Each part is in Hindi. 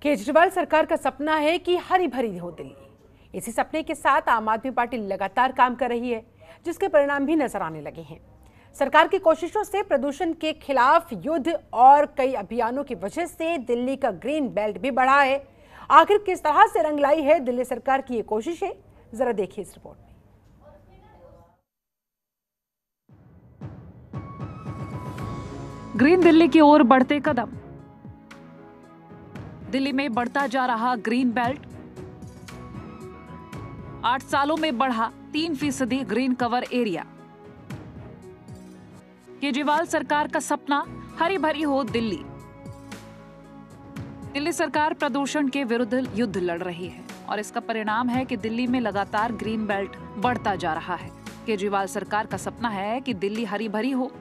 केजरीवाल सरकार का सपना है कि हरी भरी हो दिल्ली। इसी सपने के साथ आम आदमी पार्टी लगातार काम कर रही है, जिसके परिणाम भी नजर आने लगे हैं। सरकार की कोशिशों से प्रदूषण के खिलाफ युद्ध और कई अभियानों की वजह से दिल्ली का ग्रीन बेल्ट भी बढ़ा है। आखिर किस तरह से रंग लाई है दिल्ली सरकार की ये कोशिशें, जरा देखिए इस रिपोर्ट में। ग्रीन दिल्ली की ओर बढ़ते कदम। दिल्ली में बढ़ता जा रहा ग्रीन बेल्ट। 8 सालों में बढ़ा 3% ग्रीन कवर एरिया। केजरीवाल सरकार का सपना हरी भरी हो दिल्ली। दिल्ली सरकार प्रदूषण के विरुद्ध युद्ध लड़ रही है और इसका परिणाम है कि दिल्ली में लगातार ग्रीन बेल्ट बढ़ता जा रहा है। केजरीवाल सरकार का सपना है कि दिल्ली हरी भरी हो।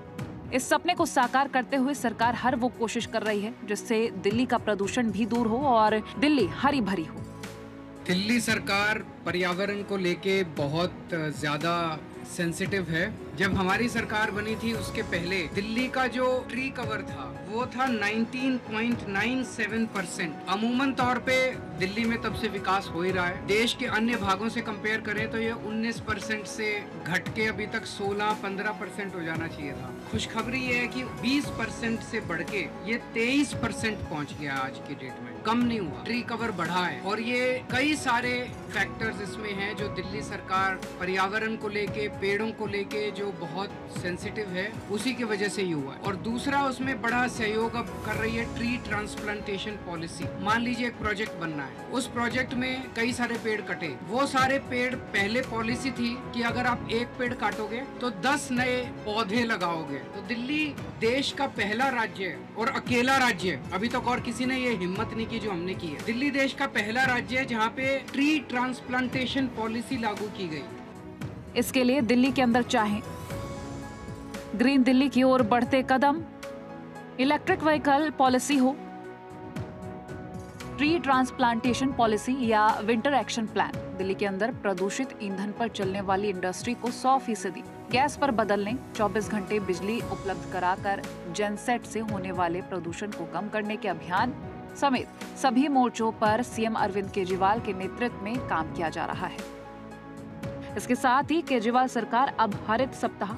इस सपने को साकार करते हुए सरकार हर वो कोशिश कर रही है जिससे दिल्ली का प्रदूषण भी दूर हो और दिल्ली हरी भरी हो। दिल्ली सरकार पर्यावरण को लेके बहुत ज्यादा सेंसिटिव है। जब हमारी सरकार बनी थी उसके पहले दिल्ली का जो ट्री कवर था वो था 19.97%। अमूमन तौर पे दिल्ली में तब से विकास हो ही रहा है। देश के अन्य भागों से कंपेयर करें तो ये 19% से घट के अभी तक 16-15% हो जाना चाहिए था। खुशखबरी ये है कि 20% से बढ़ के ये 23% पहुंच गया आज की डेट में। कम नहीं हुआ, ट्री कवर बढ़ा है और ये कई सारे फैक्टर्स इसमें हैं जो दिल्ली सरकार पर्यावरण को लेके, पेड़ों को लेके जो बहुत सेंसिटिव है, उसी की वजह से ही हुआ है। और दूसरा उसमें बड़ा सहयोग अब कर रही है ट्री ट्रांसप्लांटेशन पॉलिसी। मान लीजिए एक प्रोजेक्ट बनना है, उस प्रोजेक्ट में कई सारे पेड़ कटे। वो सारे पेड़, पहले पॉलिसी थी कि अगर आप एक पेड़ काटोगे तो 10 नए पौधे लगाओगे। तो दिल्ली देश का पहला राज्य है और अकेला राज्य है, अभी तक और किसी ने ये हिम्मत नहीं की जो हमने की है। दिल्ली देश का पहला राज्य है जहाँ पे ट्री ट्रांसप्लांटेशन पॉलिसी लागू की गई। इसके लिए दिल्ली के अंदर चाहे ग्रीन दिल्ली की ओर बढ़ते कदम, इलेक्ट्रिक व्हीकल पॉलिसी हो, ट्री ट्रांसप्लांटेशन पॉलिसी या विंटर एक्शन प्लान। दिल्ली के अंदर प्रदूषित ईंधन पर चलने वाली इंडस्ट्री को 100% गैस पर बदलने, 24 घंटे बिजली उपलब्ध कराकर जेनसेट से होने वाले प्रदूषण को कम करने के अभियान समेत सभी मोर्चों पर सीएम अरविंद केजरीवाल के नेतृत्व में काम किया जा रहा है। इसके साथ ही केजरीवाल सरकार अब हरित सप्ताह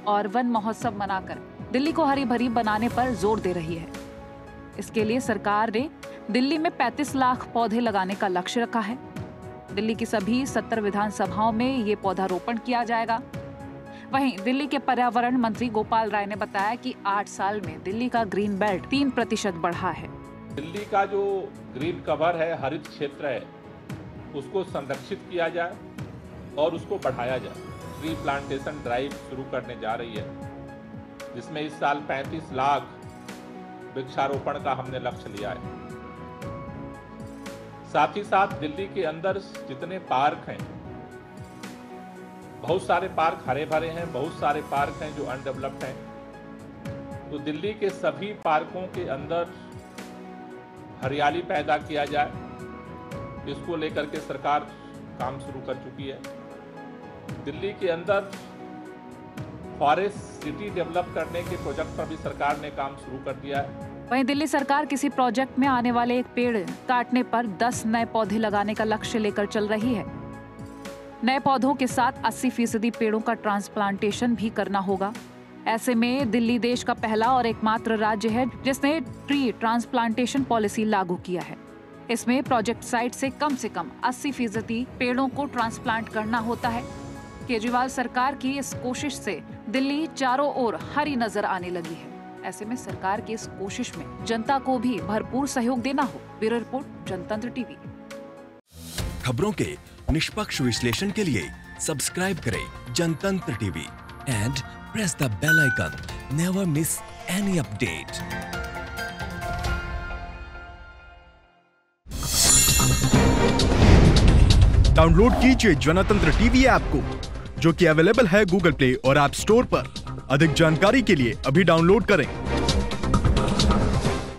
और वन महोत्सव मनाकर दिल्ली को हरी भरी बनाने पर जोर दे रही है। इसके लिए सरकार ने दिल्ली में 35 लाख पौधे लगाने का लक्ष्य रखा है। दिल्ली की सभी 70 विधानसभाओं में ये पौधारोपण किया जाएगा। वहीं दिल्ली के पर्यावरण मंत्री गोपाल राय ने बताया कि 8 साल में दिल्ली का ग्रीन बेल्ट 3% बढ़ा है। दिल्ली का जो ग्रीन कवर है, हरित क्षेत्र है, उसको संरक्षित किया जाए और उसको बढ़ाया जाए। ट्री प्लांटेशन ड्राइव शुरू करने जा रही है, जिसमें इस साल 35 लाख वृक्षारोपण का हमने लक्ष्य लिया है। साथ ही साथ दिल्ली के अंदर जितने पार्क हैं, बहुत सारे पार्क हरे भरे हैं, बहुत सारे पार्क हैं जो अनडेवलप्ड हैं। तो दिल्ली के सभी पार्कों के अंदर हरियाली पैदा किया जाए, इसको लेकर के सरकार काम शुरू कर चुकी है। दिल्ली के अंदर फॉरेस्ट सिटी डेवलप करने के प्रोजेक्ट पर भी सरकार ने काम शुरू कर दिया है। वहीं दिल्ली सरकार किसी प्रोजेक्ट में आने वाले एक पेड़ काटने पर 10 नए पौधे लगाने का लक्ष्य लेकर चल रही है। नए पौधों के साथ 80% पेड़ों का ट्रांसप्लांटेशन भी करना होगा। ऐसे में दिल्ली देश का पहला और एकमात्र राज्य है जिसने ट्री ट्रांसप्लांटेशन पॉलिसी लागू किया है। इसमें प्रोजेक्ट साइट से कम 80% पेड़ों को ट्रांसप्लांट करना होता है। केजरीवाल सरकार की इस कोशिश से दिल्ली चारों ओर हरी नजर आने लगी है। ऐसे में सरकार की इस कोशिश में जनता को भी भरपूर सहयोग देना हो। Bureau report, Janatantra TV. खबरों के निष्पक्ष विश्लेषण के लिए सब्सक्राइब करें Janatantra TV and press the bell icon. Never miss any update. Download कीजिए जनतंत्र टीवी ऐप को, जो कि अवेलेबल है गूगल प्ले और ऐप स्टोर पर। अधिक जानकारी के लिए अभी डाउनलोड करें।